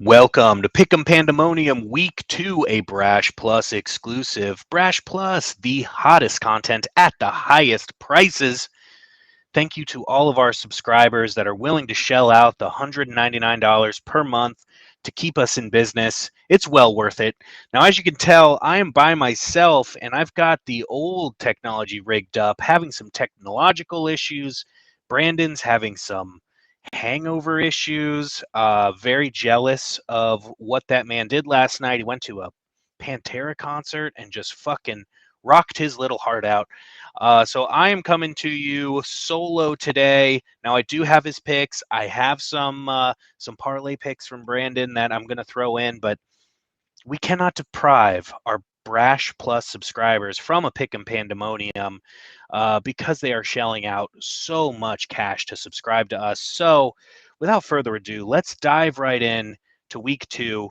Welcome to Pick'em Pandemonium Week 2, a Brash Plus exclusive. Brash Plus, the hottest content at the highest prices. Thank you to all of our subscribers that are willing to shell out the $199 per month to keep us in business. It's well worth it. Now, as you can tell, I am by myself and I've got the old technology rigged up, having some technological issues. Brandon's having some hangover issues. Very jealous of what that man did last night. He went to a Pantera concert and just fucking rocked his little heart out. So I am coming to you solo today. Now I do have his picks. I have some parlay picks from Brandon that I'm going to throw in, but we cannot deprive our Brash Plus subscribers from a Pick'em Pandemonium because they are shelling out so much cash to subscribe to us. So without further ado, let's dive right in to week 2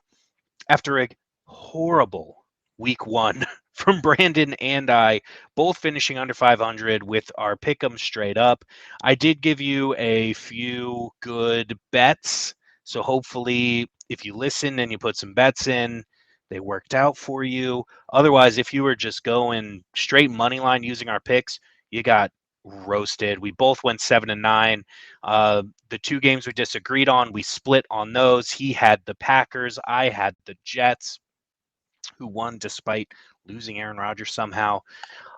after a horrible week 1 from Brandon and I, both finishing under 500 with our pick'em straight up. I did give you a few good bets, so hopefully if you listen and you put some bets in, they worked out for you. Otherwise, if you were just going straight money line using our picks, you got roasted. We both went 7 and 9. The two games we disagreed on, we split on those. He had the Packers, I had the Jets, who won despite losing Aaron Rodgers somehow.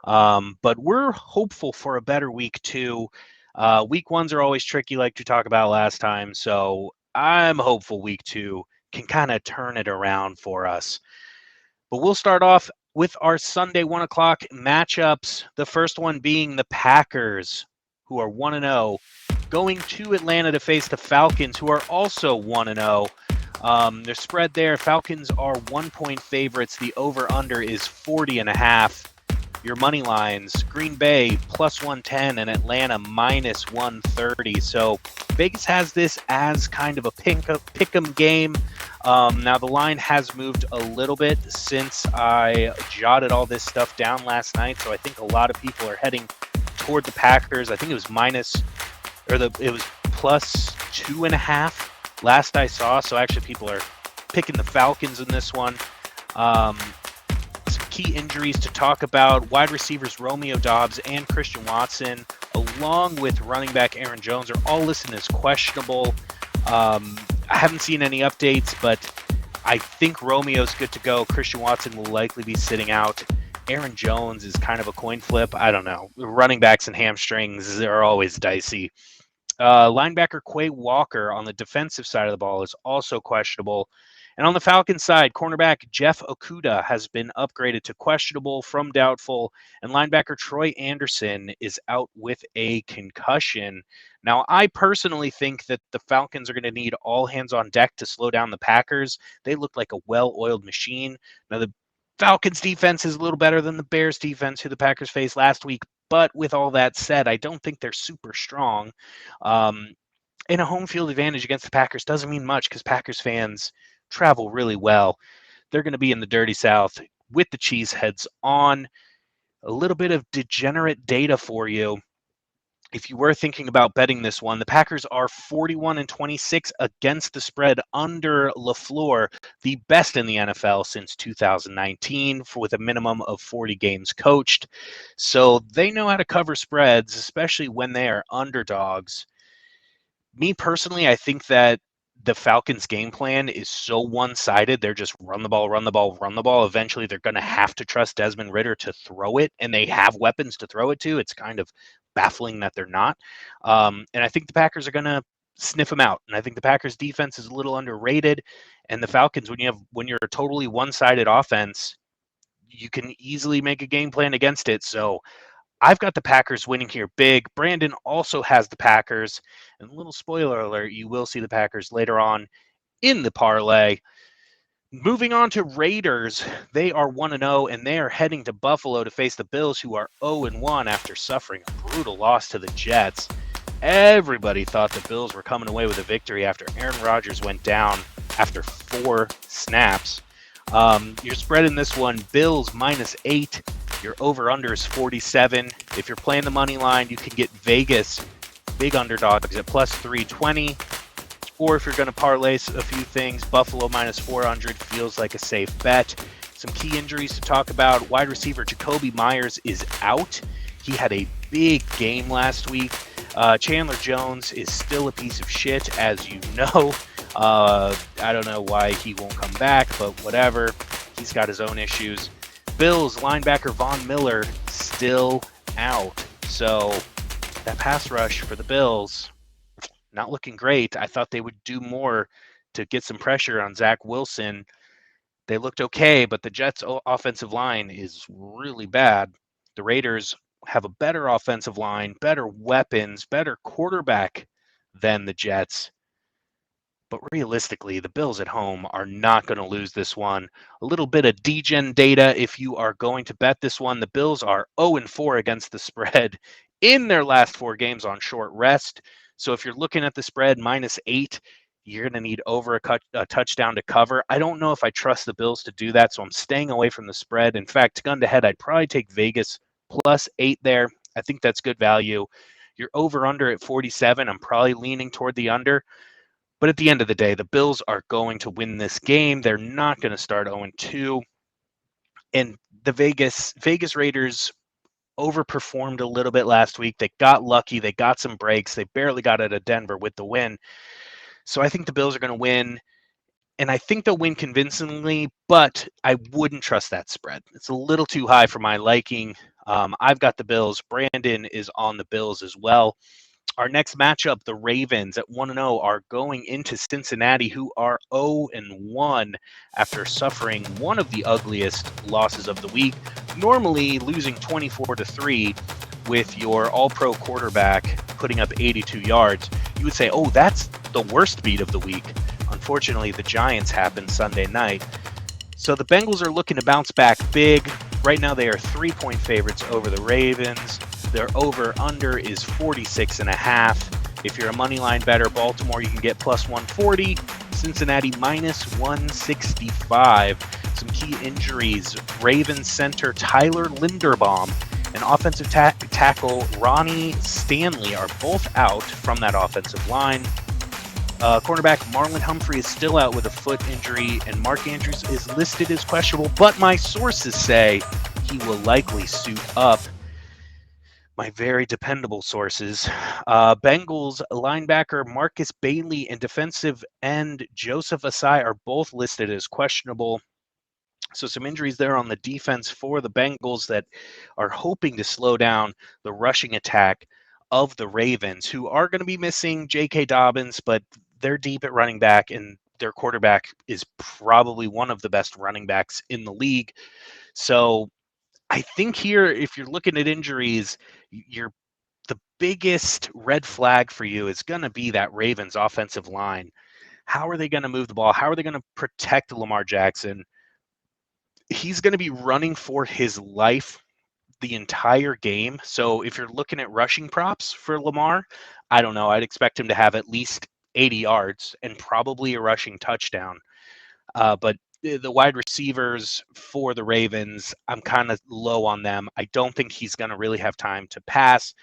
But we're hopeful for a better week 2. Week 1s are always tricky, like we talked about last time. So I'm hopeful week 2 can kind of turn it around for us. But we'll start off with our Sunday 1 o'clock matchups. The first one being the Packers, who are 1-0, going to Atlanta to face the Falcons, who are also 1-0. Their spread there, Falcons are 1-point favorites. The over-under is 40.5. Your money lines, Green Bay plus 110 and Atlanta minus 130. So Vegas has this as kind of a pick'em game. Now the line has moved a little bit since I jotted all this stuff down last night. So I think a lot of people are heading toward the Packers. I think it was plus 2.5 last I saw. So actually people are picking the Falcons in this one. Some key injuries to talk about: wide receivers Romeo Doubs and Christian Watson, along with running back Aaron Jones, are all listed as questionable. I haven't seen any updates, but I think Romeo's good to go. Christian Watson will likely be sitting out. Aaron Jones is kind of a coin flip. I don't know. Running backs and hamstrings are always dicey. Linebacker Quay Walker on the defensive side of the ball is also questionable. And on the Falcons side, cornerback Jeff Okudah has been upgraded to questionable from doubtful, and linebacker Troy Anderson is out with a concussion. Now, I personally think that the Falcons are going to need all hands on deck to slow down the Packers. They look like a well-oiled machine. Now, the Falcons defense is a little better than the Bears defense, who the Packers faced last week. But with all that said, I don't think they're super strong. And a home field advantage against the Packers doesn't mean much because Packers fans travel really well. They're going to be in the dirty South with the cheeseheads on. A little bit of degenerate data for you. If you were thinking about betting this one, the Packers are 41-26 against the spread under LaFleur, the best in the NFL since 2019, with a minimum of 40 games coached. So they know how to cover spreads, especially when they are underdogs. Me personally, I think that the Falcons' game plan is so one-sided. They're just run the ball, run the ball, run the ball. Eventually, they're going to have to trust Desmond Ridder to throw it, and they have weapons to throw it to. It's kind of baffling that they're not. And I think the Packers are going to sniff them out. And I think the Packers' defense is a little underrated. And the Falcons, when you're a totally one-sided offense, you can easily make a game plan against it. So I've got the Packers winning here big. Brandon also has the Packers. And a little spoiler alert, you will see the Packers later on in the parlay. Moving on to Raiders, they are 1-0, and they are heading to Buffalo to face the Bills, who are 0-1 after suffering a brutal loss to the Jets. Everybody thought the Bills were coming away with a victory after Aaron Rodgers went down after 4 snaps. You're spreading this one, Bills -8. Your over-under is 47. If you're playing the money line, you can get Vegas big underdogs at plus 320. Or if you're going to parlay a few things, Buffalo minus 400 feels like a safe bet. Some key injuries to talk about. Wide receiver Jacoby Myers is out. He had a big game last week. Chandler Jones is still a piece of shit, as you know. I don't know why he won't come back, but whatever. He's got his own issues. Bills linebacker Von Miller still out. So that pass rush for the Bills, not looking great. I thought they would do more to get some pressure on Zach Wilson. They looked okay, but the Jets' offensive line is really bad. The Raiders have a better offensive line, better weapons, better quarterback than the Jets. But realistically, the Bills at home are not going to lose this one. A little bit of DGen data if you are going to bet this one. The Bills are 0-4 against the spread in their last 4 games on short rest. So if you're looking at the spread -8, you're going to need over a touchdown to cover. I don't know if I trust the Bills to do that, so I'm staying away from the spread. In fact, gun to head, I'd probably take Vegas +8 there. I think that's good value. You're over-under at 47. I'm probably leaning toward the under. But at the end of the day, the Bills are going to win this game. They're not going to start 0-2. And the Vegas Raiders overperformed a little bit last week. They got lucky. They got some breaks. They barely got out of Denver with the win. So I think the Bills are going to win. And I think they'll win convincingly, but I wouldn't trust that spread. It's a little too high for my liking. I've got the Bills. Brandon is on the Bills as well. Our next matchup, the Ravens at 1-0 are going into Cincinnati, who are 0-1 after suffering one of the ugliest losses of the week, normally losing 24-3 with your all-pro quarterback putting up 82 yards. You would say, oh, that's the worst beat of the week. Unfortunately, the Giants happened Sunday night. So the Bengals are looking to bounce back big. Right now they are 3-point favorites over the Ravens. Their over-under is 46.5. If you're a moneyline bettor, Baltimore, you can get +140. Cincinnati -165. Some key injuries. Ravens center Tyler Linderbaum and offensive tackle Ronnie Stanley are both out from that offensive line. Cornerback Marlon Humphrey is still out with a foot injury, and Mark Andrews is listed as questionable, but my sources say he will likely suit up. My very dependable sources. Bengals linebacker Marcus Bailey and defensive end Joseph Asai are both listed as questionable. So some injuries there on the defense for the Bengals that are hoping to slow down the rushing attack of the Ravens, who are going to be missing J.K. Dobbins, but they're deep at running back, and their quarterback is probably one of the best running backs in the league. So I think here, if you're looking at injuries, the biggest red flag for you is going to be that Ravens offensive line. How are they going to move the ball? How are they going to protect Lamar Jackson? He's going to be running for his life the entire game. So if you're looking at rushing props for Lamar, I don't know. I'd expect him to have at least 80 yards and probably a rushing touchdown. But the wide receivers for the Ravens, I'm kind of low on them. I don't think he's going to really have time to pass.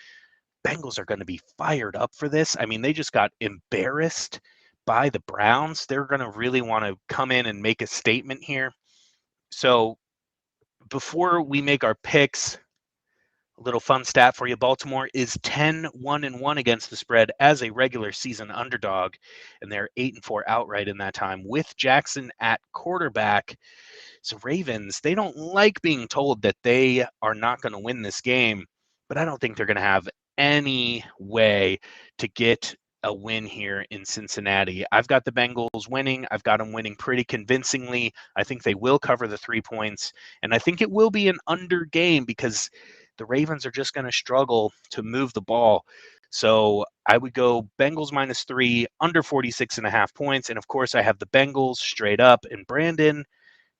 Bengals are going to be fired up for this. I mean, they just got embarrassed by the Browns. They're going to really want to come in and make a statement here. So before we make our picks, a little fun stat for you. Baltimore is 10-1-1 against the spread as a regular season underdog, and they're 8-4 outright in that time with Jackson at quarterback. So Ravens, they don't like being told that they are not going to win this game, but I don't think they're going to have any way to get a win here in Cincinnati. I've got the Bengals winning. I've got them winning pretty convincingly. I think they will cover the 3 points, and I think it will be an under game because the Ravens are just going to struggle to move the ball. So I would go Bengals -3, under 46.5 points. And of course, I have the Bengals straight up. And Brandon,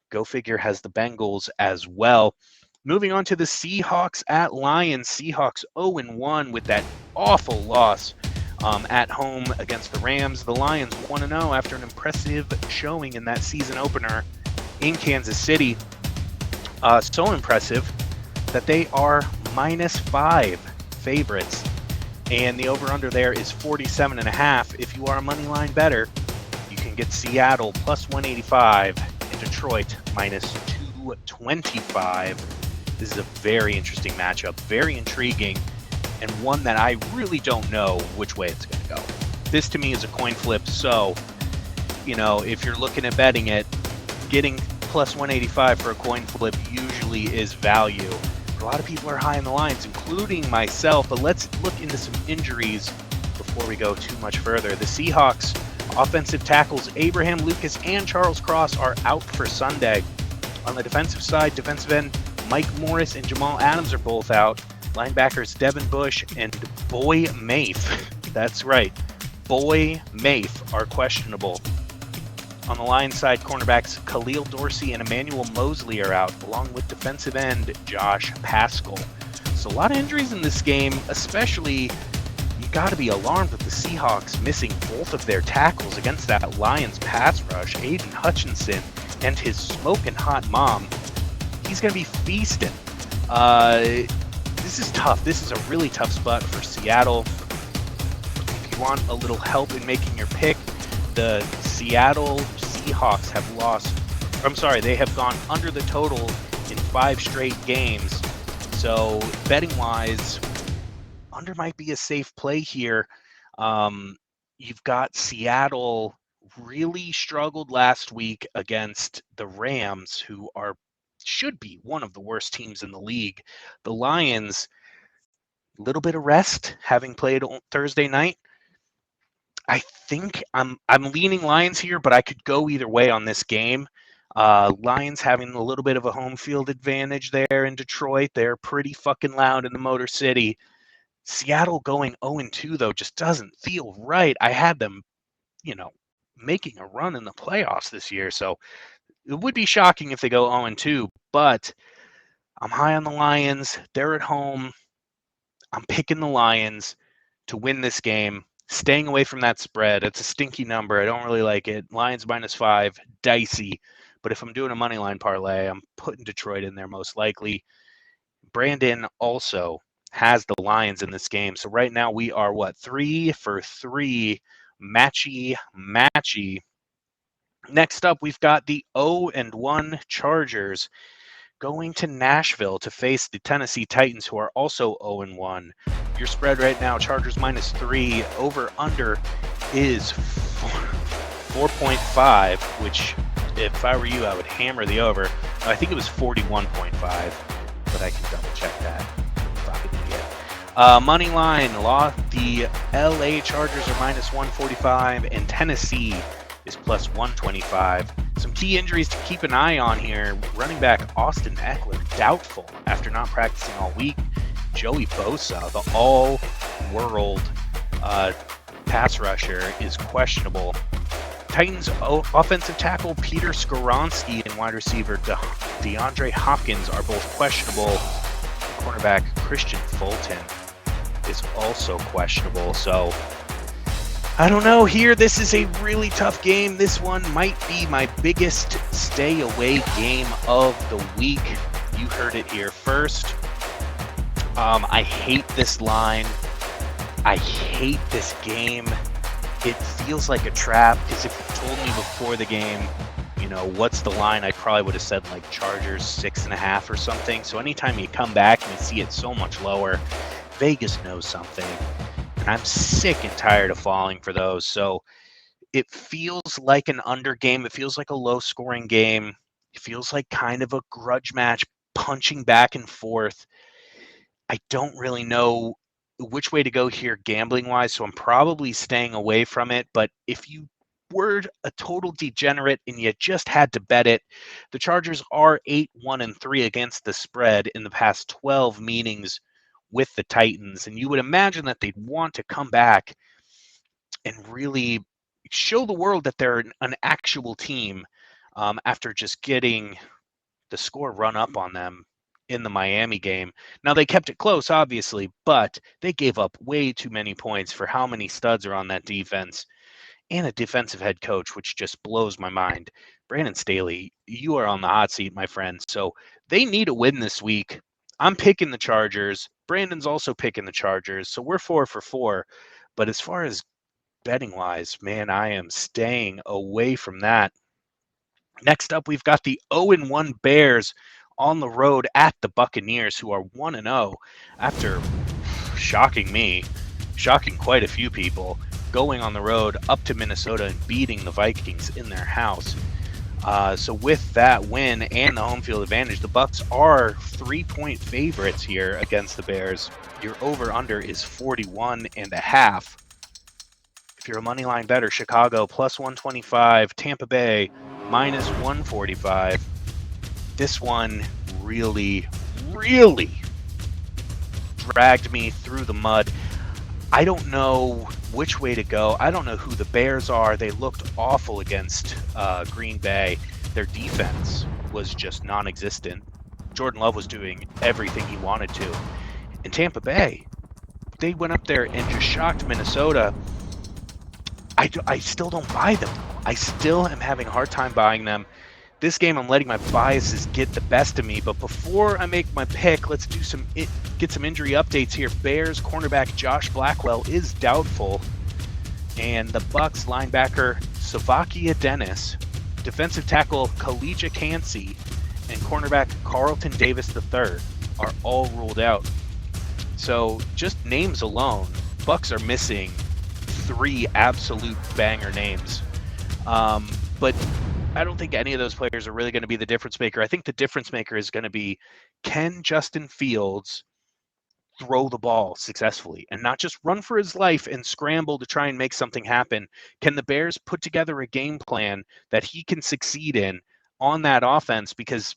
go figure, has the Bengals as well. Moving on to the Seahawks at Lions. Seahawks 0-1 with that awful loss at home against the Rams. The Lions 1-0 after an impressive showing in that season opener in Kansas City. So impressive that they are -5 favorites And the over-under there is 47.5. If you are a money line better, you can get Seattle plus 185 and Detroit minus 225. This is a very interesting matchup, very intriguing, and one that I really don't know which way it's going to go. This to me is a coin flip, so, if you're looking at betting it, getting plus 185 for a coin flip usually is value. But a lot of people are high in the lines, including myself, but let's look into some injuries before we go too much further. The Seahawks offensive tackles Abraham Lucas and Charles Cross are out for Sunday. On the defensive side, defensive end Mike Morris and Jamal Adams are both out. Linebackers Devin Bush and Boy Mafe, that's right, Boy Mafe are questionable. On the Lions side, cornerbacks Khalil Dorsey and Emmanuel Mosley are out, along with defensive end Josh Paschal. So a lot of injuries in this game, especially you got to be alarmed with the Seahawks missing both of their tackles against that Lions pass rush. Aiden Hutchinson and his smoking hot mom, he's going to be feasting. This is tough. This is a really tough spot for Seattle. If you want a little help in making your pick, the Seattle Seahawks have they have gone under the total in 5 straight games. So betting-wise, under might be a safe play here. You've got Seattle really struggled last week against the Rams, who should be one of the worst teams in the league. The Lions, a little bit of rest, having played on Thursday night. I think I'm leaning Lions here, but I could go either way on this game. Lions having a little bit of a home field advantage there in Detroit. They're pretty fucking loud in the Motor City. Seattle going 0-2, though, just doesn't feel right. I had them, making a run in the playoffs this year, so it would be shocking if they go 0-2, but I'm high on the Lions. They're at home. I'm picking the Lions to win this game, staying away from that spread. It's a stinky number. I don't really like it. Lions -5, dicey. But if I'm doing a money line parlay, I'm putting Detroit in there most likely. Brandon also has the Lions in this game. So right now we are, 3 for 3, matchy. Next up, we've got the 0-1 Chargers going to Nashville to face the Tennessee Titans, who are also 0-1. Your spread right now, Chargers -3. Over-under is 4.5, which, if I were you, I would hammer the over. I think it was 41.5, but I can double-check that. Fucking idiot. Money line, the LA Chargers are -145, and Tennessee is +125. Some key injuries to keep an eye on here. Running back Austin Eckler, doubtful after not practicing all week. Joey Bosa, the all-world pass rusher, is questionable. Titans offensive tackle Peter Skoronski and wide receiver DeAndre Hopkins are both questionable. Cornerback Christian Fulton is also questionable. So I don't know here. This is a really tough game. This one might be my biggest stay away game of the week. You heard it here first. I hate this line. I hate this game. It feels like a trap, because if you told me before the game, what's the line, I probably would have said like Chargers 6.5 or something. So anytime you come back and you see it so much lower, Vegas knows something. And I'm sick and tired of falling for those. So it feels like an under game. It feels like a low scoring game. It feels like kind of a grudge match, punching back and forth. I don't really know which way to go here gambling wise, so I'm probably staying away from it. But if you were a total degenerate and you just had to bet it, the Chargers are 8-1-3 against the spread in the past 12 meetings with the Titans, and you would imagine that they'd want to come back and really show the world that they're an actual team after just getting the score run up on them in the Miami game. Now, they kept it close, obviously, but they gave up way too many points for how many studs are on that defense, and a defensive head coach, which just blows my mind. Brandon Staley, you are on the hot seat, my friend. So they need a win this week. I'm picking the Chargers. Brandon's also picking the Chargers. So we're 4 for 4. But as far as betting wise, man, I am staying away from that. Next up, we've got the 0-1 Bears on the road at the Buccaneers, who are 1-0 after shocking me, shocking quite a few people, going on the road up to Minnesota and beating the Vikings in their house. So with that win and the home field advantage, the Bucs are 3-point favorites here against the Bears. Your over/under is 41.5. If you're a money line bettor, Chicago plus 125, Tampa Bay minus 145. This one really dragged me through the mud. I don't know which way to go. I don't know who the Bears are. They looked awful against Green Bay. Their defense was just non-existent. Jordan Love was doing everything he wanted to. In Tampa Bay, they went up there and just shocked Minnesota. I still don't buy them. I still am having a hard time buying them. This game, I'm letting my biases get the best of me. But before I make my pick, let's do get some injury updates here. Bears cornerback Josh Blackwell is doubtful, and the Bucs linebacker Savakia Dennis, defensive tackle Khalija Kancey, and cornerback Carlton Davis III are all ruled out. So just names alone, Bucs are missing 3 absolute banger names. But I don't think any of those players are really going to be the difference maker. I think the difference maker is going to be, can Justin Fields throw the ball successfully and not just run for his life and scramble to try and make something happen? Can the Bears put together a game plan that he can succeed in on that offense? Because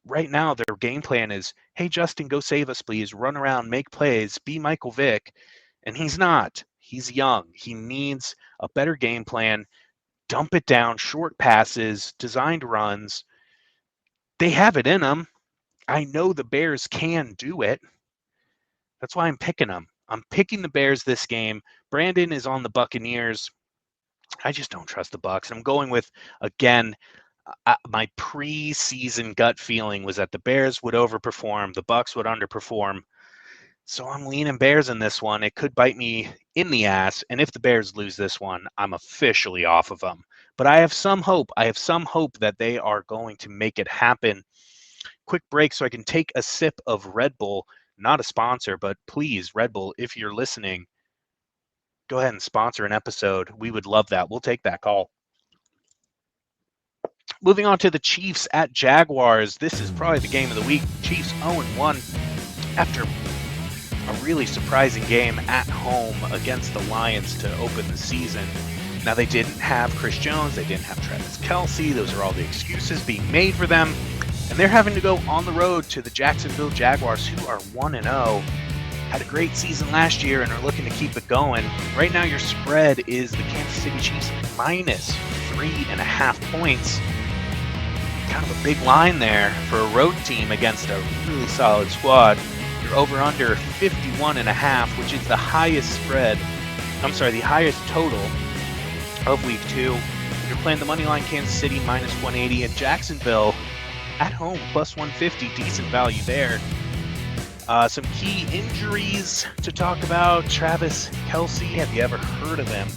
right now their game plan is, hey, Justin, go save us, please. Run around, make plays, be Michael Vick. And he's not. He's young. He needs a better game plan. Dump it down, short passes, designed runs. They have it in them. I know the Bears can do it. That's why I'm picking them. I'm picking the Bears this game. Brandon is on the Buccaneers. I just don't trust the Bucs. I'm going with, again, my preseason gut feeling was that the Bears would overperform, the Bucs would underperform. So I'm leaning Bears in this one. It could bite me in the ass. And if the Bears lose this one, I'm officially off of them. But I have some hope. I have some hope that they are going to make it happen. Quick break so I can take a sip of Red Bull. Not a sponsor, but please, Red Bull, if you're listening, go ahead and sponsor an episode. We would love that. We'll take that call. Moving on to the Chiefs at Jaguars. This is probably the game of the week. Chiefs 0-1 after a really surprising game at home against the Lions to open the season. Now, they didn't have Chris Jones. They didn't have Travis Kelce. Those are all the excuses being made for them. And they're having to go on the road to the Jacksonville Jaguars, who are 1-0. Had a great season last year and are looking to keep it going. Right now, your spread is the Kansas City Chiefs minus 3.5 points. Kind of a big line there for a road team against a really solid squad. You're over under 51.5, which is the highest spread. I'm sorry, the highest total of week 2. You're playing the money line Kansas City minus 180 and Jacksonville at home plus 150. Decent value there. Some key injuries to talk about. Travis Kelce, have you ever heard of him?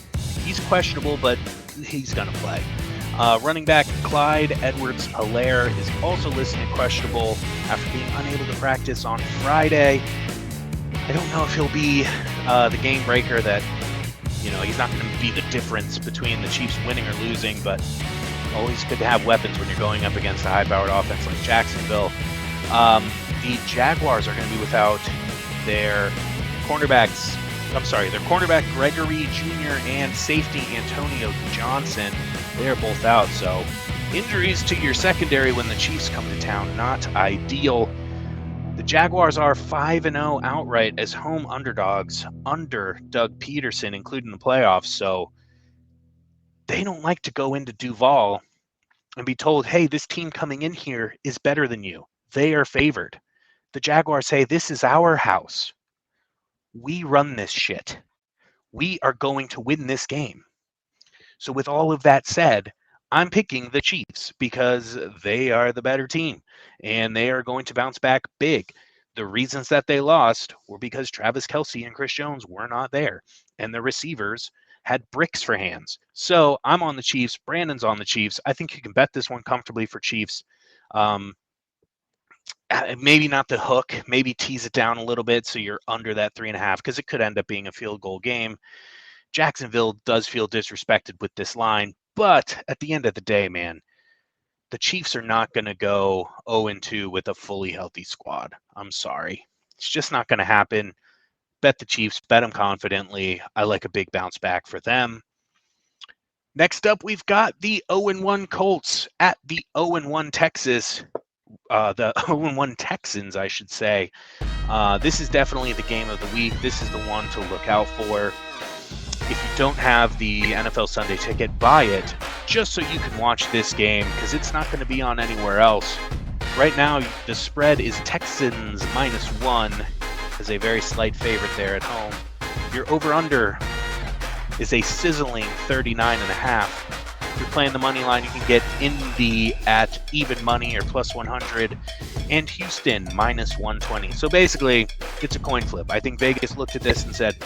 He's questionable, but he's going to play. Running back Clyde Edwards-Helaire is also listed as questionable after being unable to practice on Friday. I don't know if he'll be the game breaker that, he's not going to be the difference between the Chiefs winning or losing, but always good to have weapons when you're going up against a high-powered offense like Jacksonville. The Jaguars are going to be without their cornerback Gregory Jr. and safety Antonio Johnson. They are both out, so injuries to your secondary when the Chiefs come to town, not ideal. The Jaguars are 5-0 outright as home underdogs under Doug Peterson, including the playoffs, so they don't like to go into Duval and be told, hey, this team coming in here is better than you. They are favored. The Jaguars say, this is our house. We run this shit. We are going to win this game. So with all of that said, I'm picking the Chiefs because they are the better team and they are going to bounce back big. The reasons that they lost were because Travis Kelce and Chris Jones were not there, and the receivers had bricks for hands. So I'm on the Chiefs. Brandon's on the Chiefs. I think you can bet this one comfortably for Chiefs. Maybe not the hook. Maybe tease it down a little bit so you're under that 3.5, because it could end up being a field goal game. Jacksonville does feel disrespected with this line, but at the end of the day, man, the Chiefs are not going to go 0-2 with a fully healthy squad. I'm sorry. It's just not going to happen. Bet the Chiefs. Bet them confidently. I like a big bounce back for them. Next up, we've got the 0-1 Colts at the 0-1 Texas. The 0-1 Texans, I should say. This is definitely the game of the week. This is the one to look out for. If you don't have the NFL Sunday ticket, buy it just so you can watch this game, because it's not going to be on anywhere else. Right now, the spread is Texans -1 as a very slight favorite there at home. Your over-under is a sizzling 39.5. If you're playing the money line, you can get Indy at even money or +100, and Houston -120. So basically, it's a coin flip. I think Vegas looked at this and said,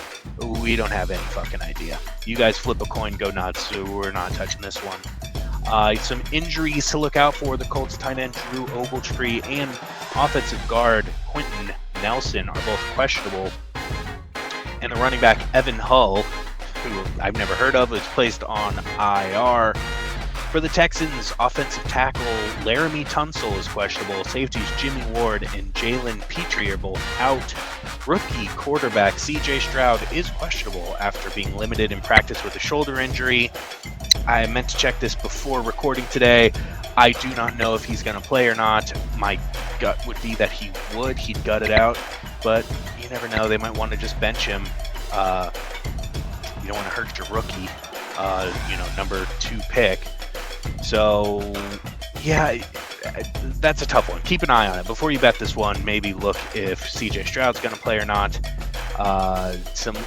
we don't have any fucking idea. You guys flip a coin, go nuts, so we're not touching this one. Some injuries to look out for. The Colts tight end Drew Ogletree and offensive guard Quentin Nelson are both questionable. And the running back Evan Hull, who I've never heard of, is placed on IR. For the Texans, offensive tackle Laramie Tunsil is questionable. Safeties Jimmy Ward and Jalen Petrie are both out. Rookie quarterback CJ Stroud is questionable after being limited in practice with a shoulder injury. I meant to check this before recording today. I do not know if he's going to play or not. My gut would be that he would. He'd gut it out. But you never know. They might want to just bench him. You don't want to hurt your rookie, number 2 pick. So, yeah, that's a tough one. Keep an eye on it. Before you bet this one, maybe look if CJ Stroud's going to play or not. A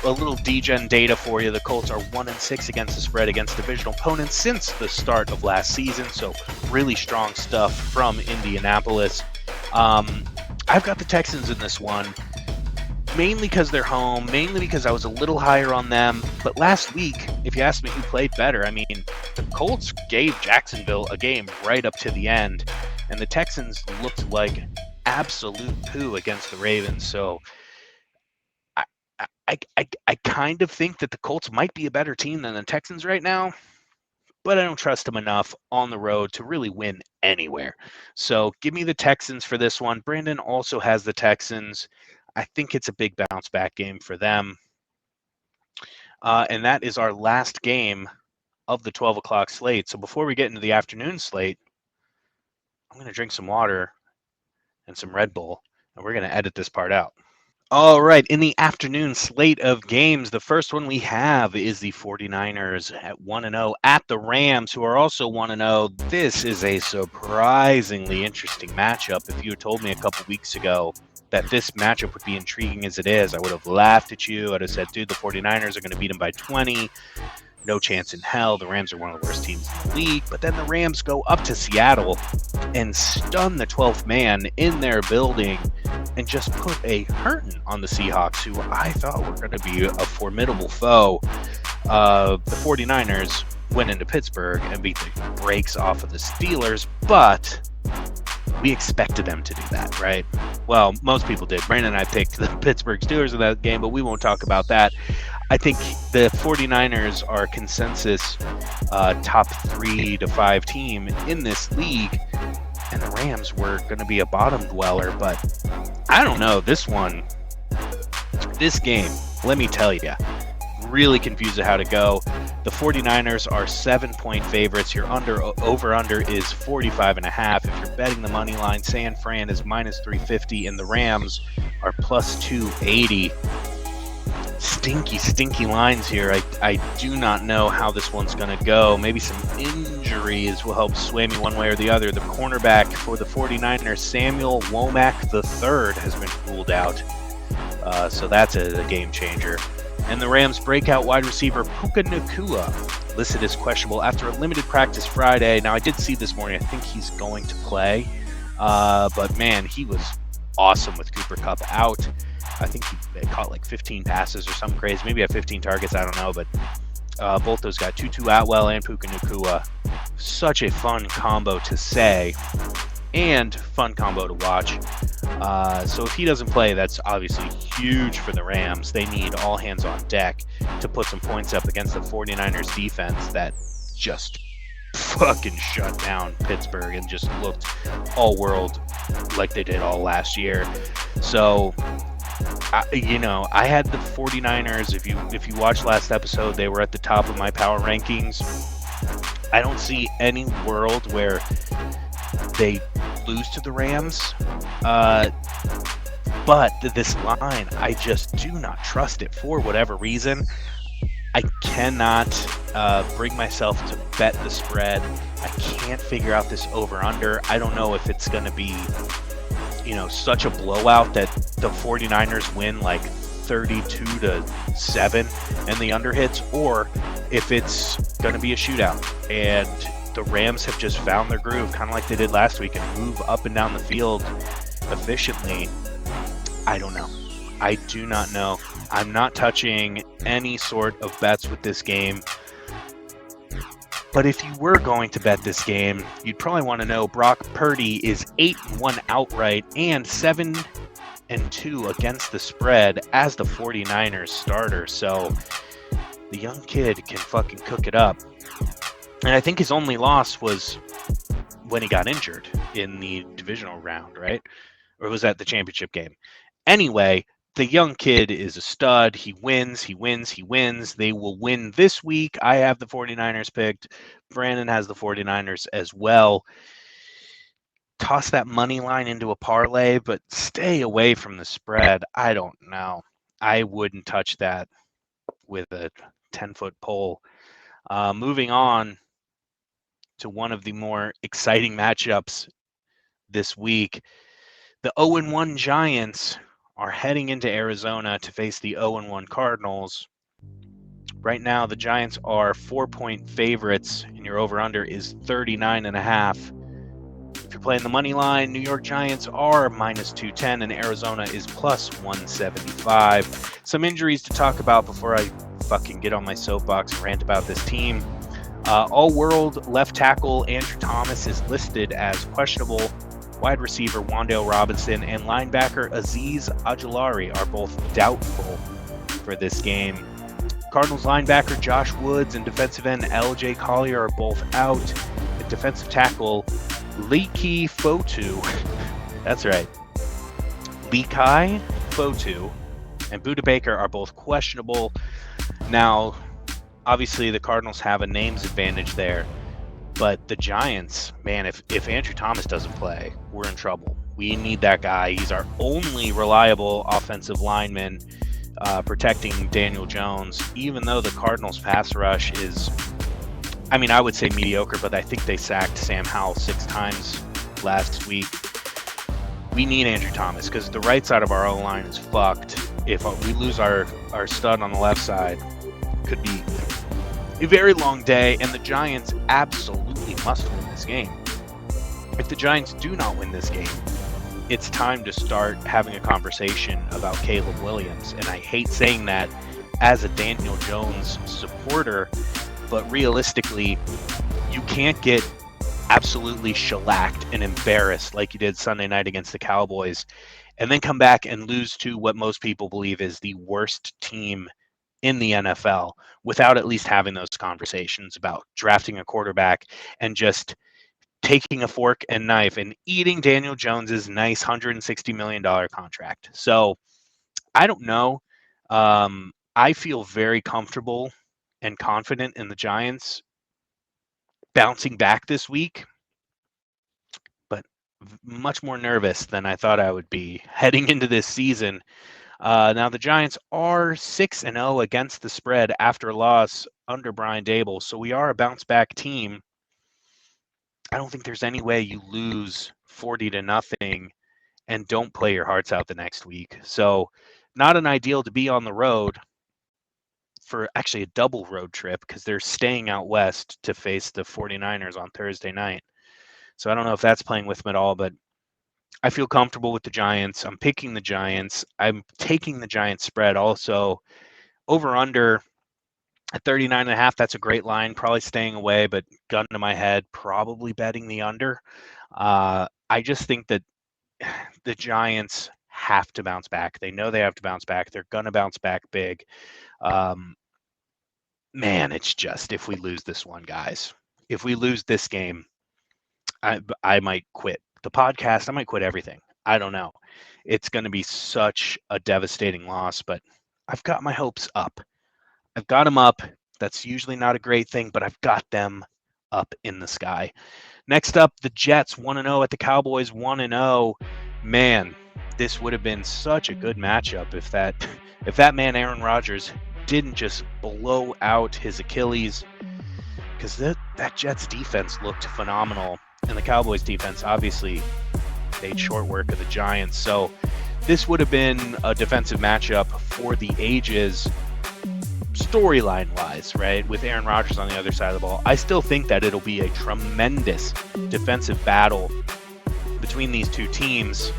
little DGen data for you. The Colts are 1-6 against the spread against divisional opponents since the start of last season. So really strong stuff from Indianapolis. I've got the Texans in this one, mainly because they're home, mainly because I was a little higher on them. But last week, if you asked me who played better, I mean, the Colts gave Jacksonville a game right up to the end, and the Texans looked like absolute poo against the Ravens. So I kind of think that the Colts might be a better team than the Texans right now, but I don't trust them enough on the road to really win anywhere. So give me the Texans for this one. Brandon also has the Texans. I think it's a big bounce back game for them. And that is our last game of the 12 o'clock slate. So before we get into the afternoon slate, I'm going to drink some water and some Red Bull, and we're going to edit this part out. All right, in the afternoon slate of games, the first one we have is the 49ers at 1-0 at the Rams, who are also 1-0. This is a surprisingly interesting matchup. If you had told me a couple weeks ago that this matchup would be intriguing as it is, I would have laughed at you. I'd have said, dude, the 49ers are going to beat them by 20. No chance in hell. The Rams are one of the worst teams in the league. But then the Rams go up to Seattle and stun the 12th man in their building and just put a hurting on the Seahawks, who I thought were going to be a formidable foe. The 49ers went into Pittsburgh and beat the brakes off of the Steelers, but we expected them to do that, right? Well, most people did. Brandon and I picked the Pittsburgh Steelers in that game, but we won't talk about that. I think the 49ers are consensus top 3 to 5 team in this league, and the Rams were going to be a bottom dweller, but I don't know. This game, let me tell you, really confused at how to go. The 49ers are 7-point favorites. Your over-under is 45.5. If you're betting the money line, San Fran is -350, and the Rams are +280. Stinky lines here. I do not know how this one's going to go. Maybe some injuries will help sway me one way or the other. The cornerback for the 49ers, Samuel Womack III, has been ruled out. So that's a game changer. And the Rams breakout wide receiver Puka Nacua listed as questionable after a limited practice Friday. Now, I did see this morning, I think he's going to play. But man, he was awesome with Cooper Kupp out. I think he caught like 15 passes or something crazy. Maybe had 15 targets, I don't know. But both those guys, Tutu Atwell and Puka Nacua, such a fun combo to say and fun combo to watch. So if he doesn't play, that's obviously huge for the Rams. They need all hands on deck to put some points up against the 49ers defense that just fucking shut down Pittsburgh and just looked all world like they did all last year. So I had the 49ers. If you watched last episode, they were at the top of my power rankings. I don't see any world where they lose to the Rams. But this line, I just do not trust it for whatever reason. I cannot bring myself to bet the spread. I can't figure out this over-under. I don't know if it's going to be, such a blowout that the 49ers win like 32-7 and the under hits, or if it's going to be a shootout and the Rams have just found their groove, kind of like they did last week, and move up and down the field efficiently. I don't know. I do not know. I'm not touching any sort of bets with this game. But if you were going to bet this game, you'd probably want to know Brock Purdy is 8-1 outright and 7-2 against the spread as the 49ers starter. So the young kid can fucking cook it up. And I think his only loss was when he got injured in the divisional round, right? Or was that the championship game? Anyway, the young kid is a stud. He wins. They will win this week. I have the 49ers picked. Brandon has the 49ers as well. Toss that money line into a parlay, but stay away from the spread. I don't know. I wouldn't touch that with a 10-foot pole. Moving on to one of the more exciting matchups this week. The 0-1 Giants are heading into Arizona to face the 0-1 Cardinals. Right now, the Giants are 4-point favorites, and your over-under is 39.5. If you're playing the money line, New York Giants are -210, and Arizona is +175. Some injuries to talk about before I fucking get on my soapbox and rant about this team. All-world left tackle Andrew Thomas is listed as questionable. Wide receiver Wan'Dale Robinson and linebacker Azeez Ojulari are both doubtful for this game. Cardinals linebacker Josh Woods and defensive end L.J. Collier are both out. And defensive tackle Leki Fotu, that's right, Leki Fotu and Budda Baker are both questionable. Now, obviously the Cardinals have a names advantage there. But the Giants, man, if Andrew Thomas doesn't play, we're in trouble. We need that guy. He's our only reliable offensive lineman protecting Daniel Jones, even though the Cardinals' pass rush is, I would say mediocre, but I think they sacked Sam Howell 6 times last week. We need Andrew Thomas because the right side of our O-line is fucked. If we lose our stud on the left side, could be a very long day, and the Giants absolutely must win this game. If the Giants do not win this game, it's time to start having a conversation about Caleb Williams. And I hate saying that as a Daniel Jones supporter, but realistically, you can't get absolutely shellacked and embarrassed like you did Sunday night against the Cowboys and then come back and lose to what most people believe is the worst team in the NFL without at least having those conversations about drafting a quarterback and just taking a fork and knife and eating Daniel Jones's nice $160 million contract. So I don't know. I feel very comfortable and confident in the Giants bouncing back this week, but much more nervous than I thought I would be heading into this season. Now, the Giants are 6-0 against the spread after a loss under Brian Daboll, so we are a bounce-back team. I don't think there's any way you lose 40-0 and don't play your hearts out the next week. So not an ideal to be on the road for actually a double road trip because they're staying out west to face the 49ers on Thursday night. So I don't know if that's playing with them at all, but I feel comfortable with the Giants. I'm picking the Giants. I'm taking the Giants spread also. Over under at 39.5, that's a great line. Probably staying away, but gun to my head, probably betting the under. I just think that the Giants have to bounce back. They know they have to bounce back. They're going to bounce back big. Um, Man, it's just if we lose this one, guys, if we lose this game, I might quit the podcast. I might quit everything. I don't know. It's going to be such a devastating loss, but I've got my hopes up. I've got them up. That's usually not a great thing, but I've got them up in the sky. Next up, the Jets 1-0 at the Cowboys 1-0. Man, this would have been such a good matchup if that man Aaron Rodgers didn't just blow out his Achilles, because that Jets defense looked phenomenal, and the Cowboys defense obviously made short work of the Giants. So this would have been a defensive matchup for the ages, storyline wise, right? With Aaron Rodgers on the other side of the ball. I still think that it'll be a tremendous defensive battle between these two teams.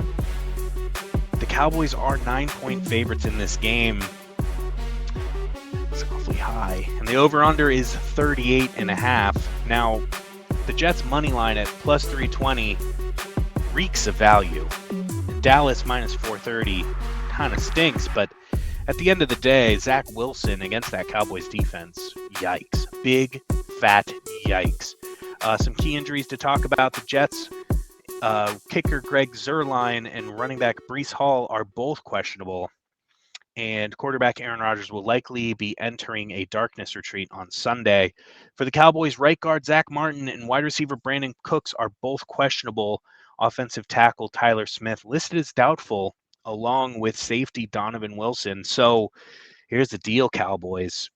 The Cowboys are 9-point favorites in this game. It's awfully high. And the over-under is 38.5. Now, the Jets' money line at plus 320 reeks of value. And Dallas minus 430 kind of stinks, but at the end of the day, Zach Wilson against that Cowboys defense, yikes. Big, fat yikes. Some key injuries to talk about. The Jets kicker Greg Zuerlein and running back Breece Hall are both questionable. And quarterback Aaron Rodgers will likely be entering a darkness retreat on Sunday. For the Cowboys, right guard Zach Martin and wide receiver Brandon Cooks are both questionable. Offensive tackle Tyler Smith listed as doubtful, along with safety Donovan Wilson. So here's the deal, Cowboys.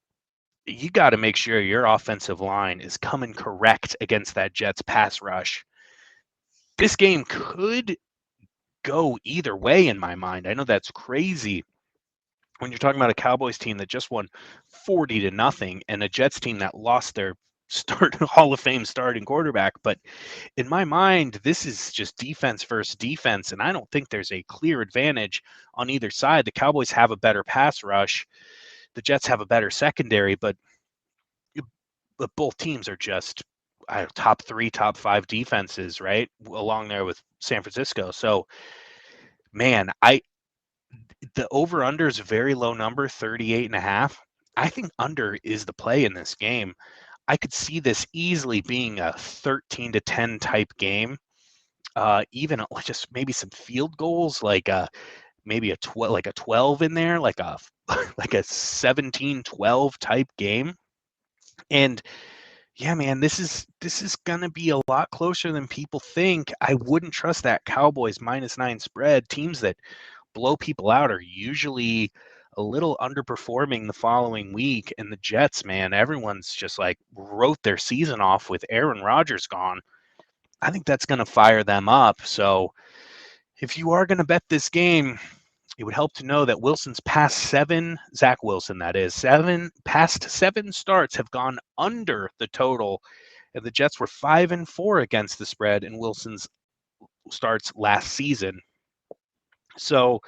You got to make sure your offensive line is coming correct against that Jets pass rush. This game could go either way in my mind. I know that's crazy when you're talking about a Cowboys team that just won 40-0 and a Jets team that lost their Hall of Fame starting quarterback. But in my mind, this is just defense versus defense, and I don't think there's a clear advantage on either side. The Cowboys have a better pass rush. The Jets have a better secondary, but both teams are just top 3, top 5 defenses, right? Along there with San Francisco. So, man, the over-under is a very low number, 38.5. I think under is the play in this game. I could see this easily being a 13-10 type game. Even just maybe some field goals, like maybe a 12 in there, like a 17-12 type game. And yeah, man, this is gonna be a lot closer than people think. I wouldn't trust that Cowboys -9 spread. Teams that blow people out are usually a little underperforming the following week. And the Jets, man, everyone's just like wrote their season off with Aaron Rodgers gone. I think that's going to fire them up. So if you are going to bet this game, it would help to know that Wilson's past 7, Zach Wilson, that is, past 7 starts have gone under the total. And the Jets were 5-4 against the spread in Wilson's starts last season. So,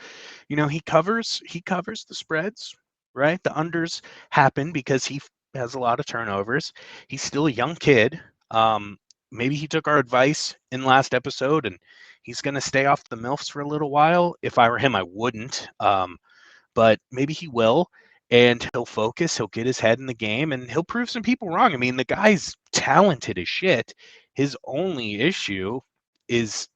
he covers the spreads, right? The unders happen because he has a lot of turnovers. He's still a young kid. Maybe he took our advice in last episode and he's going to stay off the MILFs for a little while. If I were him, I wouldn't. But maybe he will, and he'll focus. He'll get his head in the game, and he'll prove some people wrong. I mean, the guy's talented as shit. His only issue is,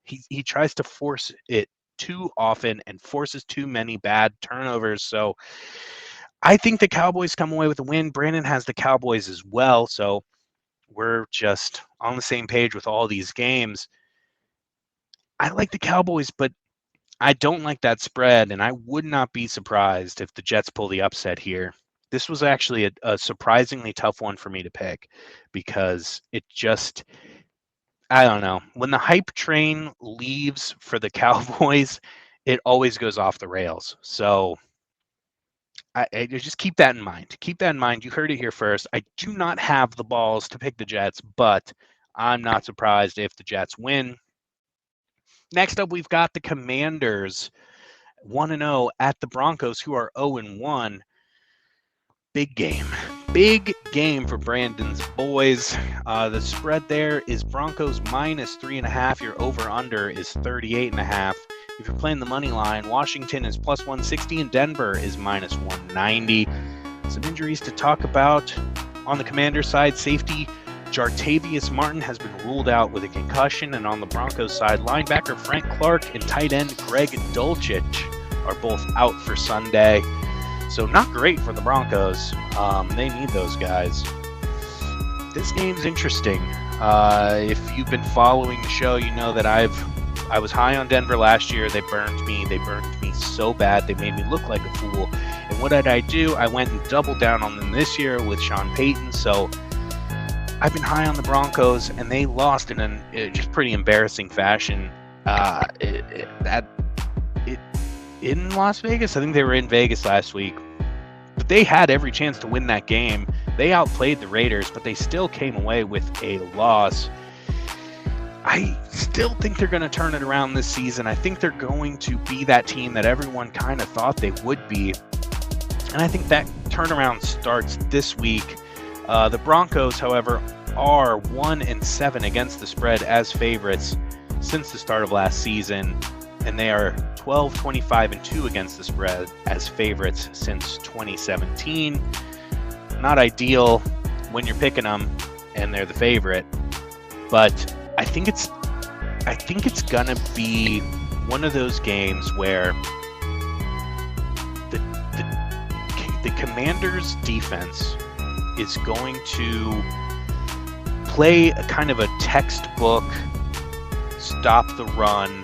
he tries to force it too often and forces too many bad turnovers. So I think the Cowboys come away with a win. Brandon has the Cowboys as well. So we're just on the same page with all these games. I like the Cowboys, but I don't like that spread, and I would not be surprised if the Jets pull the upset here. This was actually a surprisingly tough one for me to pick because it just, I don't know. When the hype train leaves for the Cowboys, it always goes off the rails. So I just keep that in mind. Keep that in mind. You heard it here first. I do not have the balls to pick the Jets, but I'm not surprised if the Jets win. Next up, we've got the Commanders, 1-0 at the Broncos, who are 0-1. Big game. Big game for Brandon's boys. The spread there is Broncos -3.5. Your over-under is 38.5. If you're playing the money line, Washington is +160 and Denver is -190. Some injuries to talk about on the Commanders side. Safety Jartavius Martin has been ruled out with a concussion, and on the Broncos side, linebacker Frank Clark and tight end Greg Dulcich are both out for Sunday. So not great for the Broncos. They need those guys. This game's interesting. If you've been following the show, you know that I was high on Denver last year. They burned me. They burned me so bad. They made me look like a fool. And what did I do? I went and doubled down on them this year with Sean Payton. So I've been high on the Broncos, and they lost in a just pretty embarrassing fashion. In Las Vegas. I think they were in Vegas last week. But they had every chance to win that game. They outplayed the Raiders, but they still came away with a loss. I still think they're going to turn it around this season. I think they're going to be that team that everyone kind of thought they would be. And I think that turnaround starts this week. The Broncos, however, are 1-7 against the spread as favorites since the start of last season. And they are 12-25-2 against the spread as favorites since 2017. Not ideal when you're picking them and they're the favorite, but I think it's gonna be one of those games where the Commanders' defense is going to play a kind of a textbook stop the run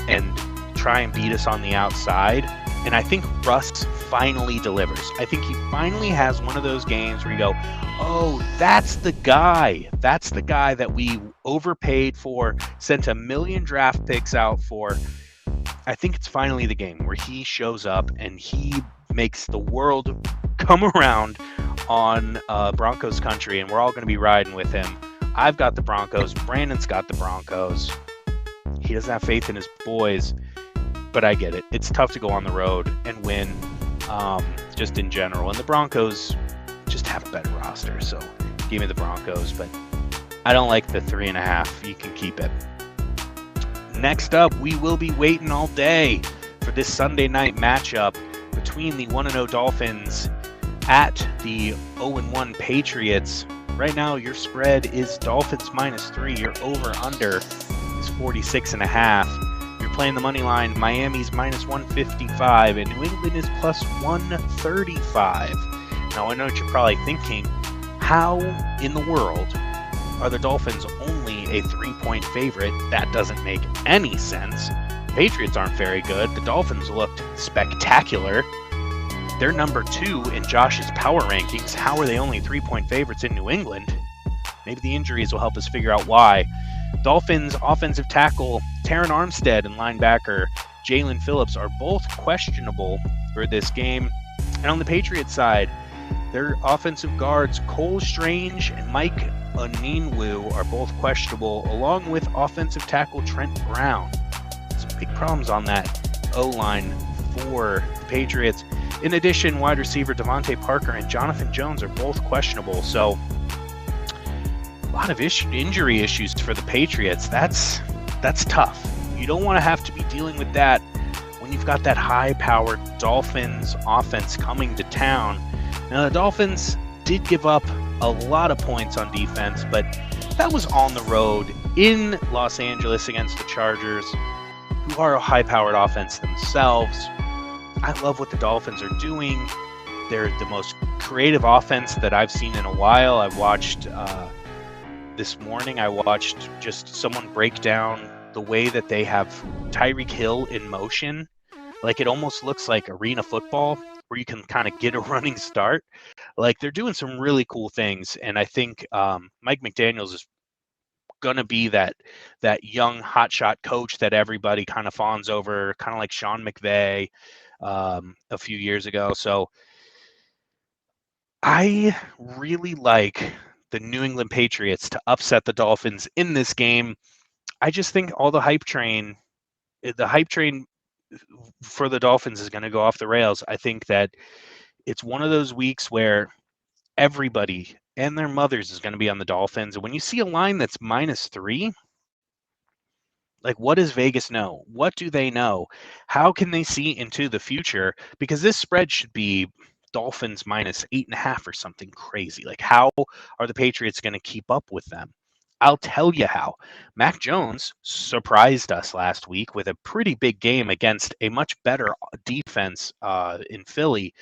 and try and beat us on the outside. And I think Russ finally delivers. I think he finally has one of those games where you go, oh, that's the guy. That's the guy that we overpaid for, sent 1 million draft picks out for. I think it's finally the game where he shows up and he makes the world come around on Broncos country, and we're all going to be riding with him. I've got the Broncos. Brandon's got the Broncos. He doesn't have faith in his boys, but I get it. It's tough to go on the road and win, just in general. And the Broncos just have a better roster, so give me the Broncos. But I don't like the 3.5. You can keep it. Next up, we will be waiting all day for this Sunday night matchup between the 1-0 Dolphins at the 0-1 Patriots. Right now, your spread is Dolphins -3. Your over-under is 46.5. You're playing the money line. Miami's -155, and New England is +135. Now, I know what you're probably thinking. How in the world are the Dolphins only a 3-point favorite? That doesn't make any sense. Patriots aren't very good. The Dolphins looked spectacular. They're number 2 in Josh's power rankings. How are they only 3-point favorites in New England? Maybe the injuries will help us figure out why. Dolphins offensive tackle Taron Armstead and linebacker Jalen Phillips are both questionable for this game. And on the Patriots side, their offensive guards Cole Strange and Mike Onyenwu are both questionable, along with offensive tackle Trent Brown. Some big problems on that O-line for the Patriots. In addition, wide receiver Devontae Parker and Jonathan Jones are both questionable. So a lot of injury issues for the Patriots. That's tough. You don't want to have to be dealing with that when you've got that high-powered Dolphins offense coming to town. Now, the Dolphins did give up a lot of points on defense, but that was on the road in Los Angeles against the Chargers, who are a high-powered offense themselves. I love what the Dolphins are doing. They're the most creative offense that I've seen in a while. I watched this morning, I watched just someone break down the way that they have Tyreek Hill in motion. Like, it almost looks like arena football where you can kind of get a running start. Like, they're doing some really cool things. And I think Mike McDaniels is going to be that young hotshot coach that everybody kind of fawns over, kind of like Sean McVay a few years ago. So I really like the New England Patriots to upset the Dolphins in this game. I just think all the hype train for the Dolphins is going to go off the rails. I think that it's one of those weeks where everybody and their mothers is going to be on the Dolphins. And when you see a line that's -3, like, what does Vegas know? What do they know? How can they see into the future? Because this spread should be Dolphins -8.5 or something crazy. Like, how are the Patriots going to keep up with them? I'll tell you how. Mac Jones surprised us last week with a pretty big game against a much better defense in Philly.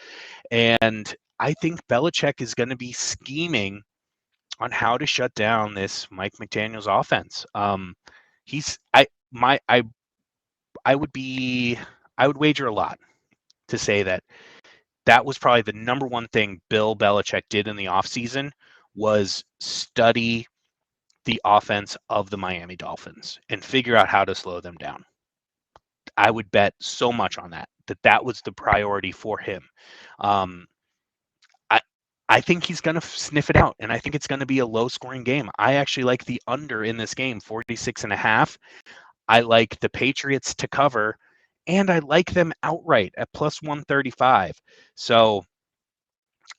And I think Belichick is going to be scheming on how to shut down this Mike McDaniel's offense. I would wager a lot to say that was probably the number one thing Bill Belichick did in the offseason was study the offense of the Miami Dolphins and figure out how to slow them down. I would bet so much on that was the priority for him. I think he's going to sniff it out, and I think it's going to be a low-scoring game. I actually like the under in this game, 46.5. I like the Patriots to cover, and I like them outright at +135. So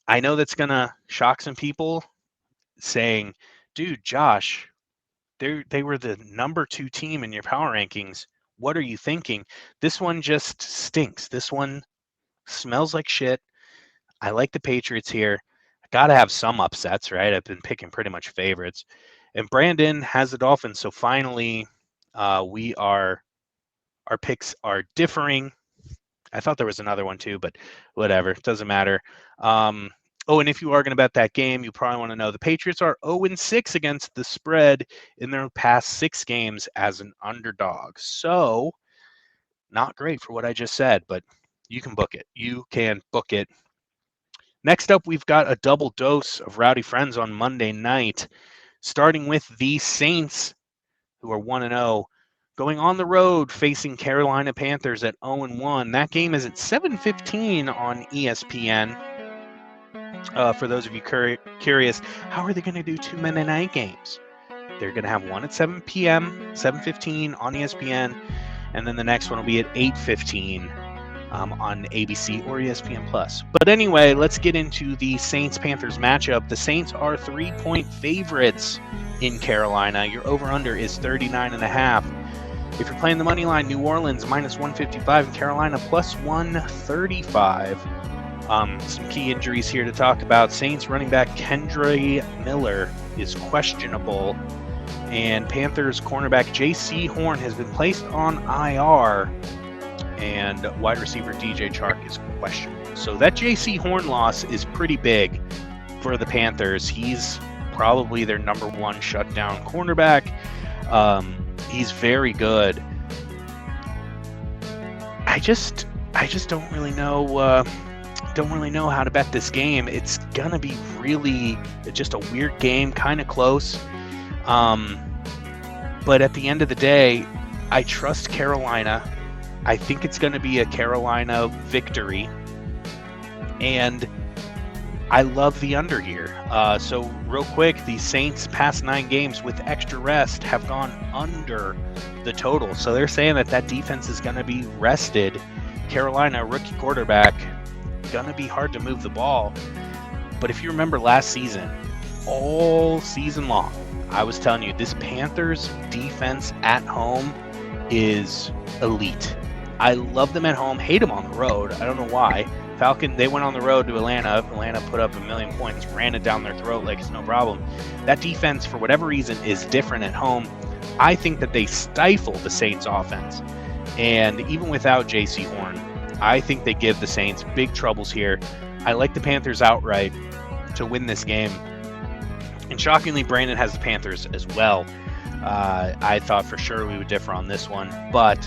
I know that's going to shock some people saying, dude, Josh, they were the number 2 team in your power rankings. What are you thinking? This one just stinks. This one smells like shit. I like the Patriots here. I got to have some upsets, right? I've been picking pretty much favorites. And Brandon has the Dolphins, so finally our picks are differing. I thought there was another one too, but whatever. It doesn't matter. And if you are going to bet that game, you probably want to know the Patriots are 0-6 against the spread in their past 6 games as an underdog. So not great for what I just said, but you can book it. You can book it. Next up, we've got a double dose of Rowdy Friends on Monday night, starting with the Saints, who are 1-0, going on the road facing Carolina Panthers at 0-1. That game is at 7:15 on ESPN. For those of you curious, how are they going to do 2 Monday night games? They're going to have one at 7 p.m., 7:15 on ESPN, and then the next one will be at 8:15 on ABC or ESPN+. But anyway, let's get into the Saints-Panthers matchup. The Saints are 3-point favorites in Carolina. Your over-under is 39.5. If you're playing the money line, New Orleans -155 and Carolina +135. Some key injuries here to talk about. Saints running back Kendre Miller is questionable, and Panthers cornerback J.C. Horn has been placed on IR, and wide receiver DJ Chark is questionable. So that J.C. Horn loss is pretty big for the Panthers. He's probably their number 1 shutdown cornerback. He's very good. I just don't really know. Don't really know how to bet this game. It's gonna be really just a weird game, kind of close. But at the end of the day, I trust Carolina. I think it's going to be a Carolina victory, and I love the under here. So real quick, the Saints past 9 games with extra rest have gone under the total. So they're saying that defense is going to be rested. Carolina, rookie quarterback, going to be hard to move the ball. But if you remember last season, all season long, I was telling you this Panthers defense at home is elite. I love them at home, hate them on the road. I don't know why. Falcon, they went on the road to Atlanta. Atlanta put up 1,000,000 points, ran it down their throat like it's no problem. That defense, for whatever reason, is different at home. I think that they stifle the Saints offense. And even without J.C. Horn, I think they give the Saints big troubles here. I like the Panthers outright to win this game. And shockingly, Brandon has the Panthers as well. I thought for sure we would differ on this one, but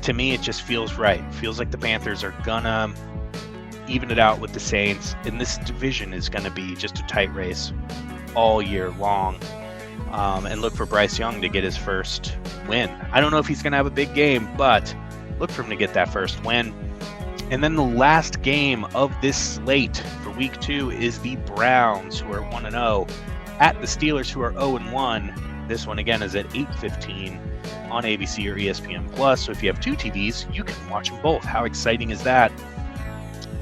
to me, it just feels right. It feels like the Panthers are gonna even it out with the Saints, and this division is gonna be just a tight race all year long. And look for Bryce Young to get his first win. I don't know if he's gonna have a big game, but look for him to get that first win. And then the last game of this slate for week 2 is the Browns, who are 1-0, at the Steelers, who are 0-1. This one again is at 8:15 on ABC or ESPN Plus. So if you have two TVs, you can watch them both. How exciting is that?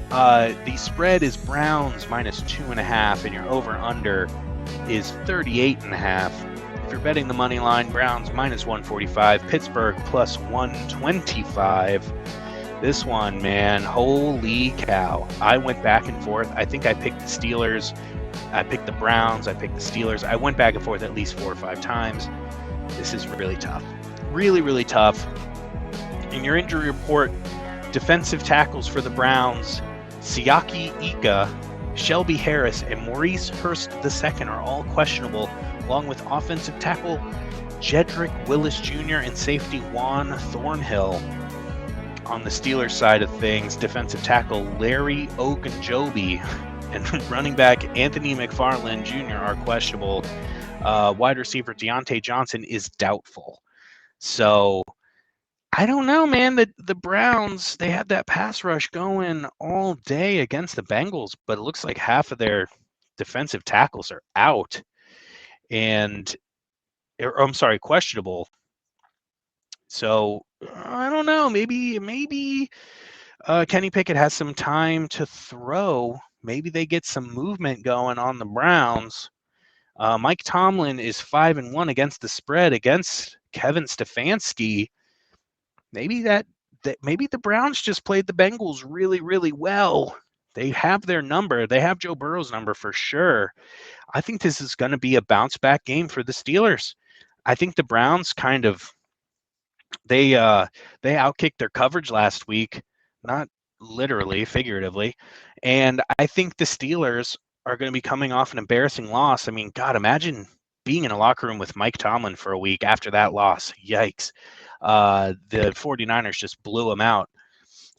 The spread is Browns minus 2.5, and your over/under is 38.5. If you're betting the money line, Browns minus 145, Pittsburgh plus 125. This one, man, holy cow. I went back and forth. I think I picked the Steelers. I picked the Browns. I picked the Steelers. I went back and forth at least 4 or 5 times. This is really tough. Really, really tough. In your injury report, defensive tackles for the Browns, Siaki Ika, Shelby Harris, and Maurice Hurst II are all questionable, along with offensive tackle Jedrick Willis Jr. and safety Juan Thornhill. On the Steelers side of things, defensive tackle Larry Ogunjobi and running back Anthony McFarland Jr. are questionable. Wide receiver Deontay Johnson is doubtful. So I don't know, man. The Browns, they had that pass rush going all day against the Bengals, but it looks like half of their defensive tackles are out. Questionable. So I don't know. Maybe Kenny Pickett has some time to throw. Maybe they get some movement going on the Browns. Mike Tomlin is 5-1 against the spread against Kevin Stefanski. Maybe the Browns just played the Bengals really, really well. They have their number. They have Joe Burrow's number for sure. I think this is going to be a bounce back game for the Steelers. I think the Browns they outkicked their coverage last week, not literally, figuratively. And I think the Steelers are going to be coming off an embarrassing loss. I mean, God, imagine being in a locker room with Mike Tomlin for a week after that loss. Yikes. The 49ers just blew them out.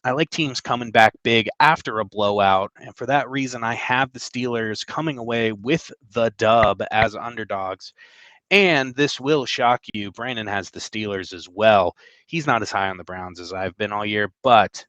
I like teams coming back big after a blowout, and for that reason, I have the Steelers coming away with the dub as underdogs. And this will shock you. Brandon has the Steelers as well. He's not as high on the Browns as I've been all year, but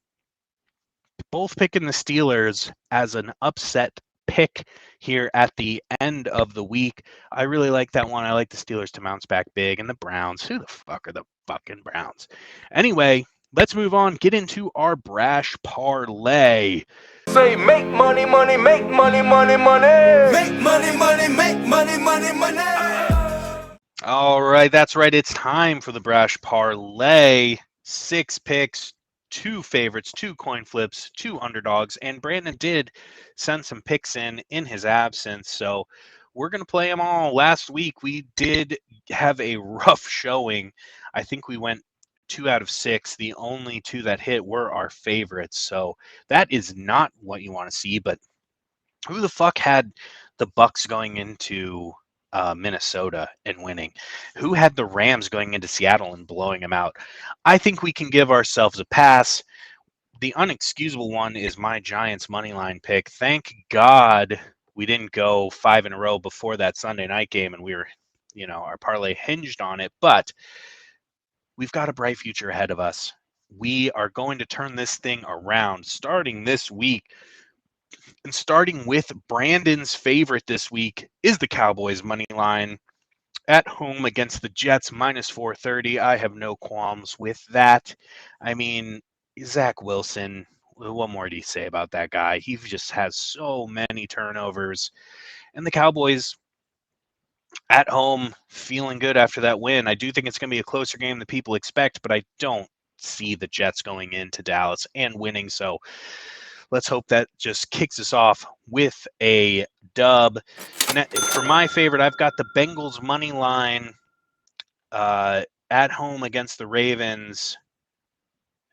both picking the Steelers as an upset pick here at the end of the week. I really like that one. I like the Steelers to bounce back big, and the Browns. Who the fuck are the fucking Browns? Anyway, let's move on. Get into our Brash parlay. Say make money, money, make money, money, money. Make money, money, make money, money, money. All right, that's right. It's time for the Brash parlay. 6 picks, 2 favorites, 2 coin flips, 2 underdogs, and Brandon did send some picks in his absence, so we're going to play them all. Last week, we did have a rough showing. I think we went 2 out of 6. The only 2 that hit were our favorites, so that is not what you want to see, but who the fuck had the Bucks going into Minnesota and winning? Who had the Rams going into Seattle and blowing them out? I think we can give ourselves a pass. The unexcusable one is my Giants money line pick. Thank God we didn't go 5 in a row before that Sunday night game, and we were, our parlay hinged on it. But we've got a bright future ahead of us. We are going to turn this thing around starting this week. And starting with Brandon's favorite this week is the Cowboys money line at home against the Jets minus 430. I have no qualms with that. I mean, Zach Wilson, what more do you say about that guy? He just has so many turnovers. And the Cowboys at home feeling good after that win. I do think it's going to be a closer game than people expect, but I don't see the Jets going into Dallas and winning. So let's hope that just kicks us off with a dub. And for my favorite, I've got the Bengals money line at home against the Ravens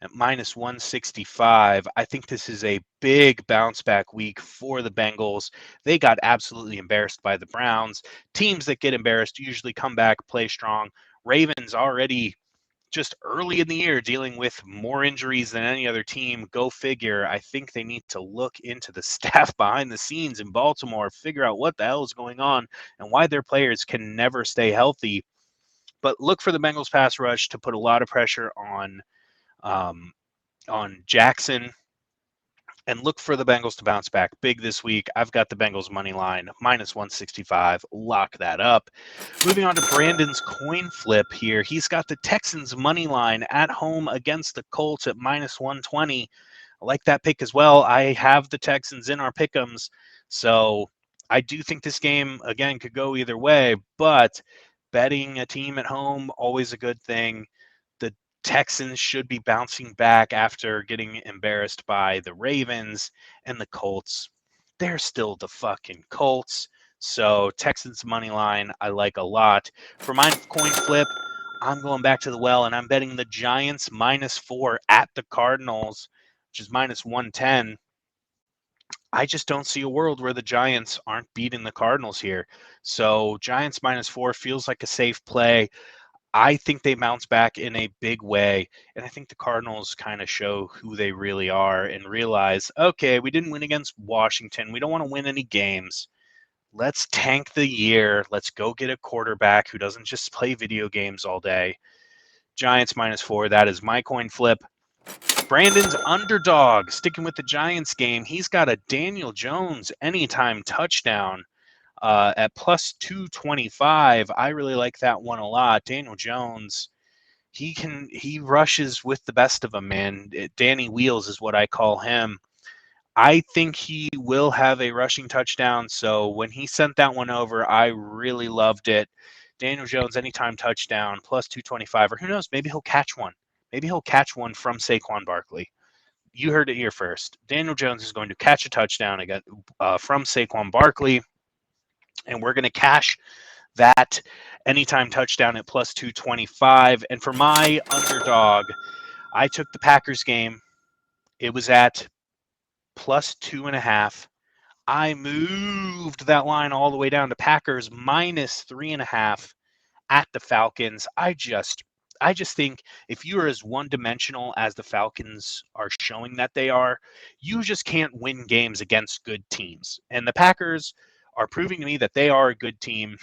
at minus 165. I think this is a big bounce back week for the Bengals. They got absolutely embarrassed by the Browns. Teams that get embarrassed usually come back, play strong. Ravens already just early in the year dealing with more injuries than any other team. Go figure. I think they need to look into the staff behind the scenes in Baltimore, figure out what the hell is going on and why their players can never stay healthy. But look for the Bengals pass rush to put a lot of pressure on Jackson. and look for the Bengals to bounce back big this week. I've got the Bengals money line minus 165. Lock that up. Moving on to Brandon's coin flip here. He's got the Texans money line at home against the Colts at minus 120. I like that pick as well. I have the Texans in our pick'ems, so I do think this game again could go either way, but betting a team at home always a good thing. The Texans should be bouncing back after getting embarrassed by the Ravens, and the Colts, they're still the fucking Colts. So Texans money line I like a lot. For my coin flip, I'm going back to the well and I'm betting the Giants -4 at the Cardinals, which is minus 110. I just don't see a world where the Giants aren't beating the Cardinals here. So Giants -4 feels like a safe play. I think they bounce back in a big way. And I think the Cardinals kind of show who they really are and realize, okay, we didn't win against Washington. We don't want to win any games. Let's tank the year. Let's go get a quarterback who doesn't just play video games all day. Giants -4. That is my coin flip. Brandon's underdog, sticking with the Giants game. He's got a Daniel Jones anytime touchdown at plus 225. I really like that one a lot. Daniel Jones, he rushes with the best of them, man. Danny Wheels is what I call him. I think he will have a rushing touchdown. So when he sent that one over, I really loved it. Daniel Jones, anytime touchdown, plus 225, or who knows, maybe he'll catch one. Maybe he'll catch one from Saquon Barkley. You heard it here first. Daniel Jones is going to catch a touchdown again from Saquon Barkley, and we're going to cash that anytime touchdown at plus 225. And for my underdog, I took the Packers game. It was at plus 2.5. I moved that line all the way down to Packers -3.5 at the Falcons. I just think if you are as one-dimensional as the Falcons are showing that they are, you just can't win games against good teams. And the Packers are proving to me that they are a good team.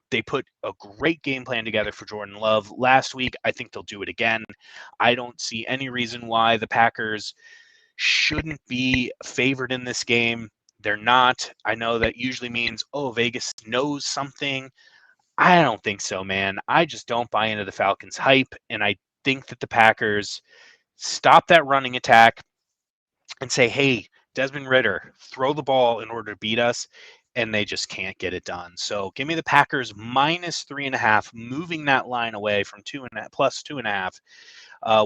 They put a great game plan together for Jordan Love last week. I think they'll do it again. I don't see any reason why the Packers shouldn't be favored in this game. They're not. I know that usually means, oh, Vegas knows something. I don't think so, man. I just don't buy into the Falcons' hype, and I think that the Packers stop that running attack and say, hey, Desmond Ridder, throw the ball in order to beat us, and they just can't get it done. So give me the Packers -3.5, moving that line away from plus 2.5.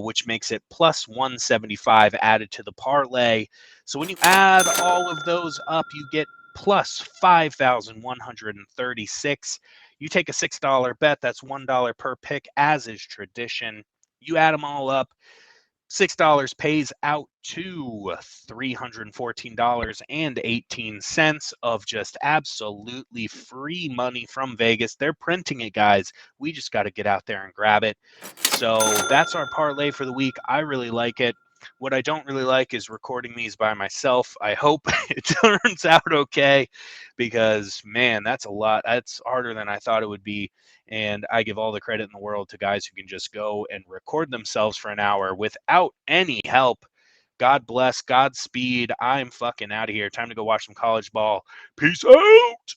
Which makes it plus 175 added to the parlay. So when you add all of those up, you get plus 5,136. You take a $6 bet, that's $1 per pick, as is tradition. You add them all up, $6 pays out to $314.18 of just absolutely free money from Vegas. They're printing it, guys. We just got to get out there and grab it. So that's our parlay for the week. I really like it. What I don't really like is recording these by myself. I hope it turns out okay because, man, that's a lot. That's harder than I thought it would be. And I give all the credit in the world to guys who can just go and record themselves for an hour without any help. God bless, Godspeed. I'm fucking out of here. Time to go watch some college ball. Peace out.